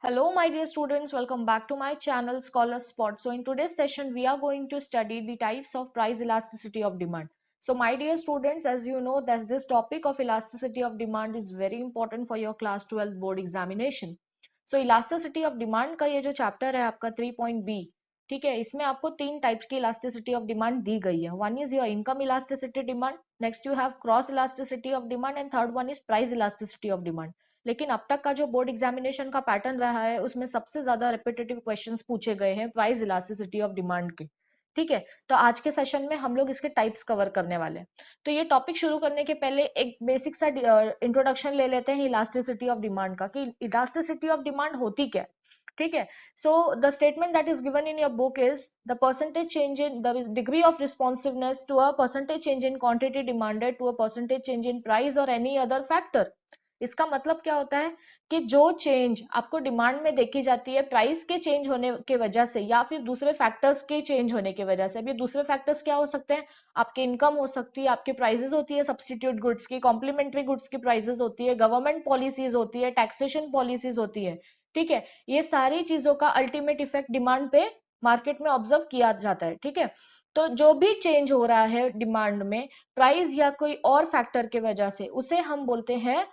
Hello, my dear students. Welcome back to my channel Scholar Spot. So, in today's session, we are going to study the types of price elasticity of demand. So, my dear students, as you know, that this topic of elasticity of demand is very important for your class 12 board examination. So, elasticity of demand का ये जो chapter है आपका 3.B, ठीक है, इसमें आपको तीन टाइप्स की इलास्टिसिटी ऑफ डिमांड दी गई है. One is your income elasticity demand, next you have cross elasticity of demand and third one is price elasticity of demand. लेकिन अब तक का जो बोर्ड एग्जामिनेशन का पैटर्न रहा है उसमें सबसे ज्यादा रिपीटेटिव क्वेश्चंस पूछे गए हैं प्राइस इलास्टिसिटी ऑफ डिमांड के. ठीक है, तो आज के सेशन में हम लोग इसके टाइप्स कवर करने वाले हैं. तो ये टॉपिक शुरू करने के पहले एक बेसिक सा इंट्रोडक्शन ले लेते हैं इलास्टिसिटी ऑफ डिमांड का कि इलास्टिसिटी ऑफ डिमांड होती क्या है. ठीक है, so the statement that is given in your book is the percentage change in the degree of responsiveness to a percentage change in quantity demanded to a percentage change in price or any other factor. इसका मतलब क्या होता है कि जो change आपको demand में देखी जाती है प्राइस के चेंज होने के वजह से या फिर दूसरे फैक्टर्स के चेंज होने की वजह से. अभी दूसरे फैक्टर्स क्या हो सकते हैं, आपकी इनकम हो सकती है, आपकी प्राइसेस होती है सब्स्टिट्यूट गुड्स की, कॉम्प्लीमेंट्री गुड्स की प्राइसेस होती है, गवर्नमेंट पॉलिसीज होती है, टैक्सेशन पॉलिसीज होती है. ठीक है, ये सारी चीजों का अल्टीमेट इफेक्ट डिमांड पे मार्केट में ऑब्जर्व किया जाता है. ठीक है, तो जो भी चेंज हो रहा है डिमांड में प्राइस या कोई और फैक्टर के वजह से उसे हम बोलते हैं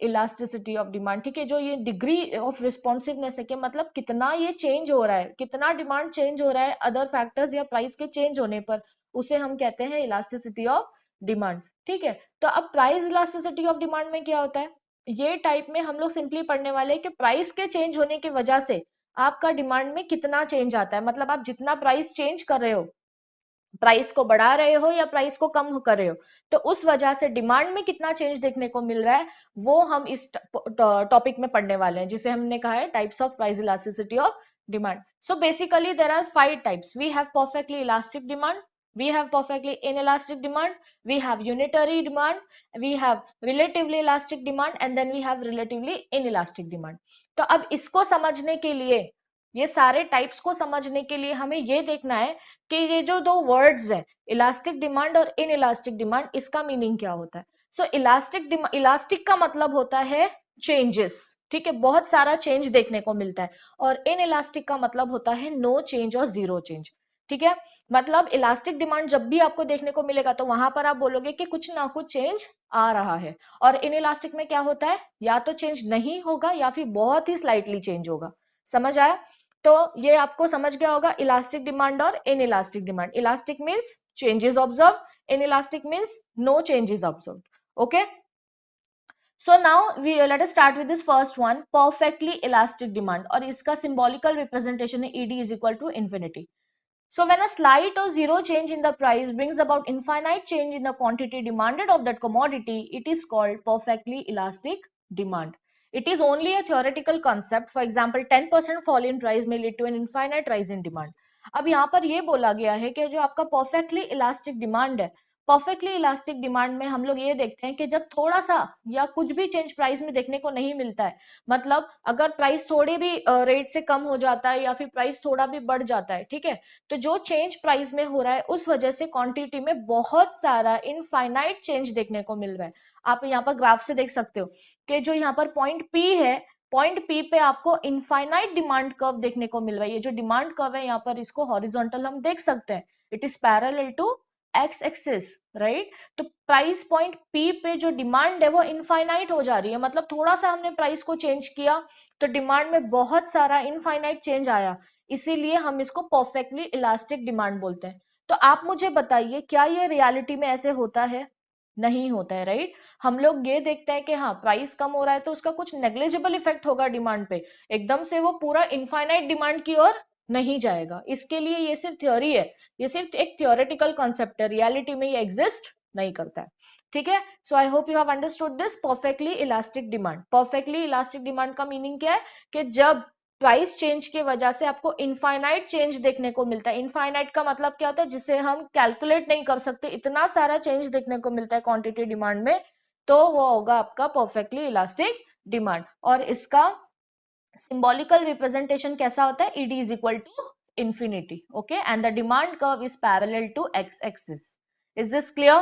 इलास्टिसिटी ऑफ डिमांड. ठीक है, जो ये डिग्री ऑफ रिस्पॉन्सिवनेस है कि मतलब कितना ये चेंज हो रहा है, कितना डिमांड चेंज हो रहा है अदर फैक्टर्स या प्राइस के चेंज होने पर, उसे हम कहते हैं इलास्टिसिटी ऑफ डिमांड. ठीक है, तो अब प्राइस इलास्टिसिटी ऑफ डिमांड में क्या होता है, ये टाइप में हम लोग सिंपली पढ़ने वाले हैं कि प्राइस के चेंज होने की वजह से आपका डिमांड में कितना चेंज आता है. मतलब आप जितना प्राइस चेंज कर रहे हो, प्राइस को बढ़ा रहे हो या प्राइस को कम कर रहे हो, तो उस वजह से डिमांड में कितना चेंज देखने को मिल रहा है वो हम इस टॉपिक में पढ़ने वाले हैं, जिसे हमने कहा है types of price elasticity of demand. So basically there are 5 types. We have perfectly elastic demand, we have perfectly inelastic demand, we have unitary demand, we have relatively elastic demand and then we have relatively inelastic demand. तो अब इसको समझने के लिए, ये सारे types को समझने के लिए हमें ये देखना है कि ये जो दो वर्ड्स है इलास्टिक डिमांड और इन इलास्टिक डिमांड, इसका मीनिंग क्या होता है. सो इलास्टिक का मतलब होता है चेंजेस. ठीक है, बहुत सारा चेंज देखने को मिलता है. और इन इलास्टिक का मतलब होता है नो चेंज और जीरो चेंज. ठीक है, मतलब इलास्टिक डिमांड जब भी आपको देखने को मिलेगा तो वहां पर आप बोलोगे कि कुछ ना कुछ चेंज आ रहा है. और इन इलास्टिक में क्या होता है, या तो चेंज नहीं होगा या फिर बहुत ही स्लाइटली चेंज होगा. समझ आया. तो ये आपको समझ गया होगा इलास्टिक डिमांड और inelastic demand. Elastic means changes observe, inelastic means no changes observe. Okay, so now let us start with this first one, perfectly elastic demand. और इसका symbolical representation है ED is equal to infinity. So when a slight or zero change in the price brings about infinite change in the quantity demanded of that commodity, it is called perfectly elastic demand. It is only a theoretical concept. For example, 10% fall in price may lead to an infinite rise in demand. अब यहाँ पर ये बोला गया है कि जो आपका perfectly elastic demand है, परफेक्टली इलास्टिक डिमांड में हम लोग ये देखते हैं कि जब थोड़ा सा या कुछ भी चेंज प्राइस में देखने को नहीं मिलता है, मतलब अगर प्राइस थोड़ी भी रेट से कम हो जाता है या फिर प्राइस थोड़ा भी बढ़ जाता है, ठीक है, तो जो चेंज प्राइस में हो रहा है उस वजह से क्वांटिटी में बहुत सारा इनफाइनाइट चेंज देखने को मिल रहा है. आप यहाँ पर ग्राफ से देख सकते हो कि जो यहाँ पर पॉइंट पी है, पॉइंट पी पे आपको इनफाइनाइट डिमांड कर्व देखने को मिल रहा है. ये जो डिमांड कर्व है यहाँ पर इसको हॉरिजॉन्टल हम देख सकते हैं, it is parallel to X axis, right. तो प्राइस पॉइंट पी पे जो डिमांड है वो इनफाइनाइट हो जा रही है, मतलब थोड़ा सा हमने प्राइस को चेंज किया तो डिमांड में बहुत सारा इनफाइनाइट चेंज आया, इसीलिए हम इसको परफेक्टली इलास्टिक डिमांड बोलते हैं. तो आप मुझे बताइए क्या ये रियलिटी में ऐसे होता है? नहीं होता है, राइट. हम लोग ये देखते हैं कि हाँ प्राइस कम हो रहा है तो उसका कुछ नेग्लिजिबल इफेक्ट होगा डिमांड पे, एकदम से वो पूरा इनफाइनाइट डिमांड की ओर नहीं जाएगा. इसके लिए ये सिर्फ थ्योरी है, ये सिर्फ एक थियोरेटिकल कॉन्सेप्ट है, रियलिटी में ये एग्जिस्ट नहीं करता है. ठीक है, so I hope you have understood this perfectly elastic demand. Perfectly elastic demand का मीनिंग क्या है कि जब प्राइस चेंज की वजह से आपको इनफाइनाइट चेंज देखने को मिलता है. इनफाइनाइट का मतलब क्या होता है, जिसे हम कैलकुलेट नहीं कर सकते, इतना सारा चेंज देखने को मिलता है क्वांटिटी डिमांड में, तो वो होगा आपका परफेक्टली इलास्टिक डिमांड. और इसका symbolical representation कैसा होता है, ED is equal to infinity. Okay, and the demand curve is parallel to x axis. Is this clear?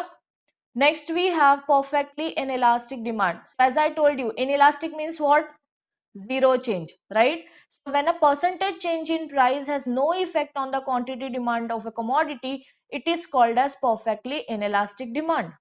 Next we have perfectly inelastic demand. As I told you, inelastic means what? zero change, right? So when a percentage change in price has no effect on the quantity demand of a commodity, it is called as perfectly inelastic demand.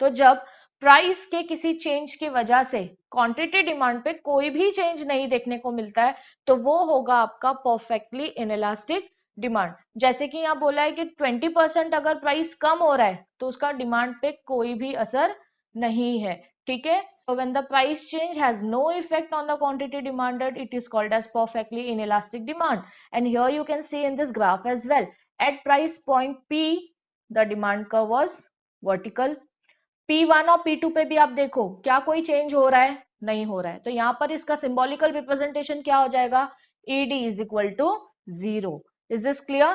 तो जब price के किसी change की वजह से quantity demand पे कोई भी चेंज नहीं देखने को मिलता है, तो वो होगा आपका परफेक्टली इनइलास्टिक डिमांड। जैसे कि यहाँ बोला है कि 20% अगर प्राइस कम हो रहा है तो उसका डिमांड पे कोई भी असर नहीं है, ठीक है। So when the price change has no effect on the quantity demanded, it is called as perfectly inelastic demand. And here you can see in this graph as well, at price point P, the demand curve was vertical. P1 और P2 पे भी आप देखो क्या कोई change हो रहा है, नहीं हो रहा है, तो यहाँ पर इसका सिंबॉलिकल रिप्रेजेंटेशन क्या हो जाएगा, ED is equal to 0. Is this clear?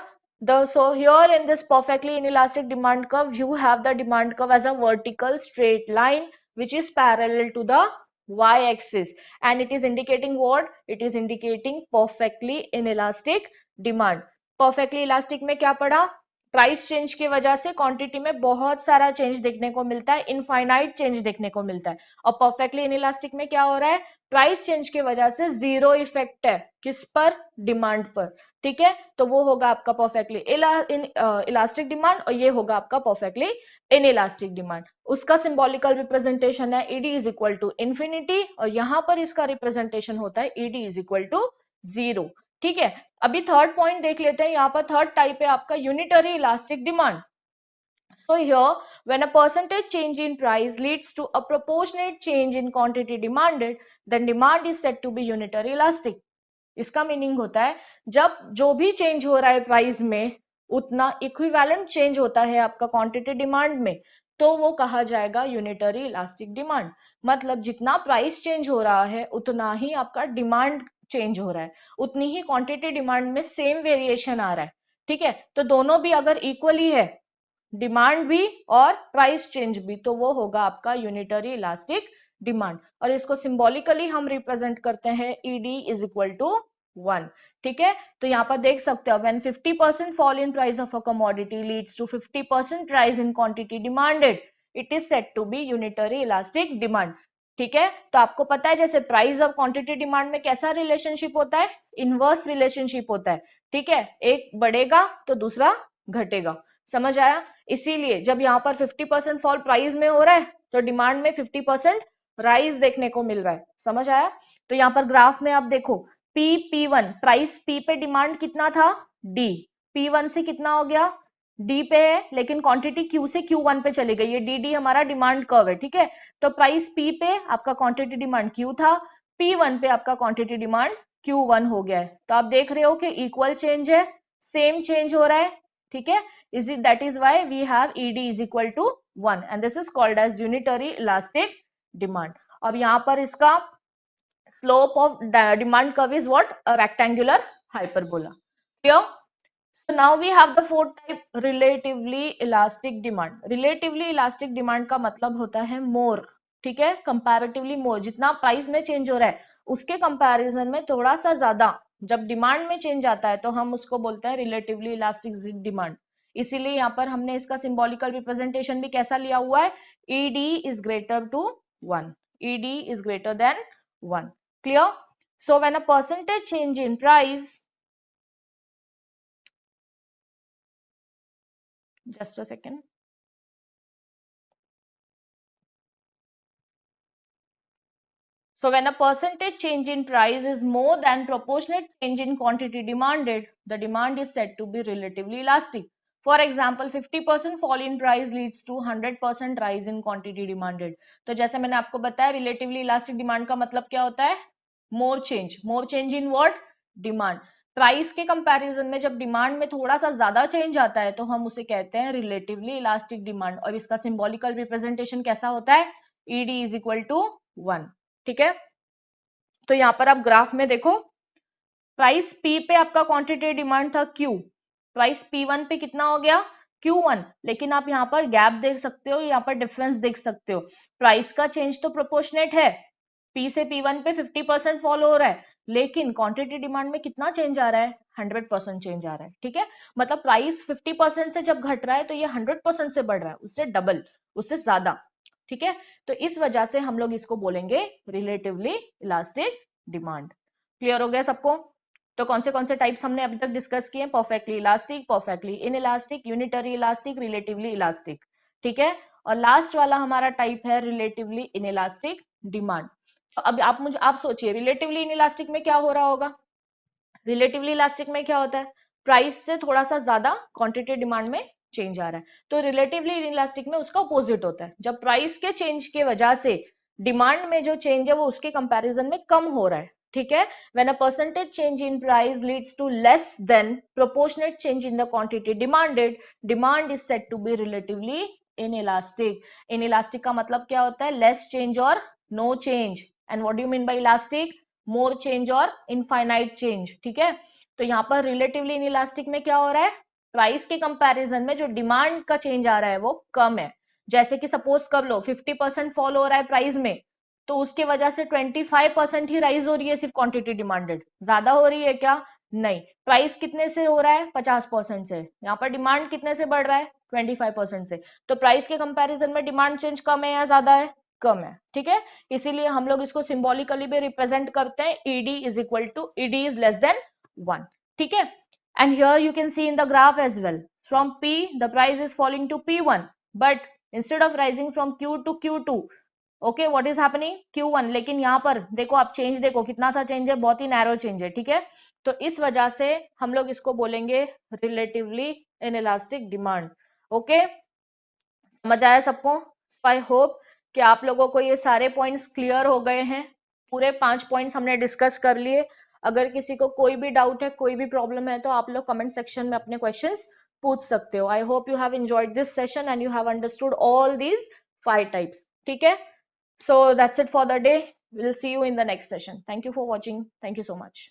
So here in this perfectly inelastic demand curve, you have the demand curve as a vertical straight line which is parallel to the y-axis, and it is indicating what? It is indicating perfectly inelastic demand. Perfectly elastic में क्या पढ़ा, price change की वजह से quantity में बहुत सारा change देखने को मिलता है, इनफाइनाइट चेंज देखने को मिलता है। और परफेक्टली इनइलास्टिक में क्या हो रहा है, प्राइस चेंज की वजह से जीरो इफेक्ट है, किस पर, डिमांड पर, ठीक है। तो वो होगा आपका परफेक्टली इलास्टिक डिमांड और ये होगा आपका परफेक्टली इनइलास्टिक डिमांड। उसका सिंबॉलिकल रिप्रेजेंटेशन है ED is equal to infinity, और यहां पर इसका रिप्रेजेंटेशन होता है ईडी इज इक्वल टू 0, ठीक है। अभी थर्ड पॉइंट देख लेते हैं, यहाँ पर थर्ड टाइप है आपका unitary elastic demand. So here, when a percentage change in price leads to a proportionate change in quantity demanded, then demand is said to be unitary elastic. इसका meaning होता है जब जो भी चेंज हो रहा है प्राइस में उतना इक्विवेलेंट चेंज होता है आपका क्वांटिटी डिमांड में, तो वो कहा जाएगा यूनिटरी इलास्टिक डिमांड। मतलब जितना प्राइस चेंज हो रहा है उतना ही आपका डिमांड चेंज हो रहा है, उतनी ही क्वांटिटी डिमांड में सेम वेरिएशन आ रहा है, ठीक है। तो दोनों भी अगर इक्वली है, डिमांड भी और प्राइस चेंज भी, तो वो होगा आपका यूनिटरी इलास्टिक डिमांड। और इसको सिंबॉलिकली हम रिप्रेजेंट करते हैं ईडी इज इक्वल टू 1, ठीक है। तो यहाँ पर देख सकते हो when 50% fall in price of a commodity leads to 50% rise in quantity demanded, it is said to be unitary elastic demand, ठीक है। तो आपको पता है जैसे प्राइस और क्वांटिटी डिमांड में कैसा रिलेशनशिप होता है, इनवर्स रिलेशनशिप होता है, ठीक है। एक बढ़ेगा तो दूसरा घटेगा, समझ आया। इसीलिए जब यहाँ पर 50% फॉल प्राइस में हो रहा है तो डिमांड में 50% राइज देखने को मिल रहा है, समझ आया। तो यहाँ पर ग्राफ में आप देखो P1 प्राइस P पे डिमांड कितना था, D, P1 से कितना हो गया, D पे है, लेकिन क्वांटिटी Q से Q1 पे चली गई है, DD हमारा डिमांड कर्व है, ठीक है। तो प्राइस P पे आपका क्वांटिटी डिमांड Q था, P1 पे आपका क्वांटिटी डिमांड Q1 हो गया है। तो आप देख रहे हो कि इक्वल चेंज है, सेम चेंज हो रहा है, ठीक है। Is it, that is why we have ED is equal to 1 and this is called as unitary elastic demand. अब यहाँ पर इसका slope of demand curve is what, a rectangular hyperbola, clear? So now we have the fourth type, relatively elastic demand. Relatively elastic demand का मतलब होता है more, ठीक है, comparatively more, जितना प्राइस में चेंज हो रहा है उसके कंपैरिजन में थोड़ा सा ज्यादा जब डिमांड में चेंज आता है तो हम उसको बोलते हैं रिलेटिवली इलास्टिक डिमांड। इसीलिए यहाँ पर हमने इसका सिंबॉलिकल रिप्रेजेंटेशन भी कैसा लिया हुआ है, ED is greater to 1, ED is greater than 1, clear? So when a percentage change in price, just a second, so when a percentage change in price is more than proportionate change in quantity demanded, the demand is said to be relatively elastic. For example, 50% fall in price leads to 100% rise in quantity demanded. तो जैसे मैंने आपको बताया relatively elastic demand का मतलब क्या होता है, more change in what, demand. Price के कंपैरिजन में जब डिमांड में थोड़ा सा ज्यादा चेंज आता है तो हम उसे कहते हैं रिलेटिवली इलास्टिक डिमांड, और इसका सिंबॉलिकल रिप्रेजेंटेशन कैसा होता है, ED is equal to 1, ठीक है। तो यहाँ पर आप ग्राफ में देखो प्राइस P पे आपका क्वांटिटी डिमांड था Q, प्राइस P1 पे कितना हो गया, Q1, लेकिन आप यहाँ पर गैप देख सकते हो, यहाँ पर डिफरेंस देख सकते हो, प्राइस का चेंज तो प्रोपोर्शनेट है, P से P1 पे 50% फॉल हो रहा है, लेकिन क्वांटिटी डिमांड में कितना चेंज आ रहा है, 100% चेंज आ रहा है, ठीक है। मतलब प्राइस 50% से जब घट रहा है तो ये 100% से बढ़ रहा है, उससे डबल, उससे ज्यादा, ठीक है। तो इस वजह से हम लोग इसको बोलेंगे रिलेटिवली इलास्टिक डिमांड। क्लियर हो गया सबको? तो कौन से टाइप्स हमने अभी तक डिस्कस किए? Perfectly elastic, perfectly in elastic, unitary elastic, relatively elastic. ठीक है, और लास्ट वाला हमारा टाइप है रिलेटिवली इन इलास्टिक डिमांड। तो अब आप सोचिए रिलेटिवली इन इलास्टिक में क्या हो रहा होगा? रिलेटिवली इलास्टिक में क्या होता है? प्राइस से थोड़ा सा ज्यादा क्वांटिटी डिमांड में चेंज आ रहा है। तो रिलेटिवली इलास्टिक में उसका अपोजिट होता है, जब प्राइस के चेंज के वजह से डिमांड में जो चेंज है वो उसके कंपैरिजन में कम हो रहा है। ठीक है, when a percentage change in price leads to less than proportionate change in the quantity demanded, demand is said to be relatively inelastic. Inelastic का मतलब क्या होता है? लेस चेंज और no change. And what do you mean by elastic? More change और infinite change. ठीक है, तो यहाँ पर रिलेटिवली इनइलास्टिक में क्या हो रहा है? प्राइस के कंपैरिजन में जो डिमांड का चेंज आ रहा है वो कम है। जैसे कि सपोज कर लो 50% फॉल हो रहा है प्राइस में, तो उसके वजह से 25% ही राइज हो रही है सिर्फ क्वांटिटी डिमांडेड। ज्यादा हो रही है क्या? नहीं। प्राइस कितने से हो रहा है? 50% से। यहाँ पर डिमांड कितने से बढ़ रहा है? 25% से। तो प्राइस के कंपैरिजन में डिमांड चेंज कम है या ज्यादा है? कम है। ठीक है, इसीलिए हम लोग इसको सिंबॉलिकली भी रिप्रेजेंट करते हैं, ed is equal to ed is less than 1। ठीक है, and here you can see in the graph as well, from P the price is falling to P1, but instead of rising from Q to Q2, okay, what is happening? Q1। लेकिन यहाँ पर देखो, आप change देखो कितना सा change है, बहुत ही नैरो चेंज है। ठीक है, तो इस वजह से हम लोग इसको बोलेंगे रिलेटिवली इनइलास्टिक डिमांड। ओके, समझ आया सबको? आई होप कि आप लोगों को ये सारे पॉइंट्स क्लियर हो गए हैं। पूरे 5 पॉइंट्स हमने डिस्कस कर लिए। अगर किसी को कोई भी डाउट है, कोई भी प्रॉब्लम है, तो आप लोग कमेंट सेक्शन में अपने क्वेश्चंस पूछ सकते हो। आई hope you have enjoyed this session and you have understood all these 5 types. ठीक है, so that's it for the day. We'll see you in the next session. Thank you for watching. Thank you so much.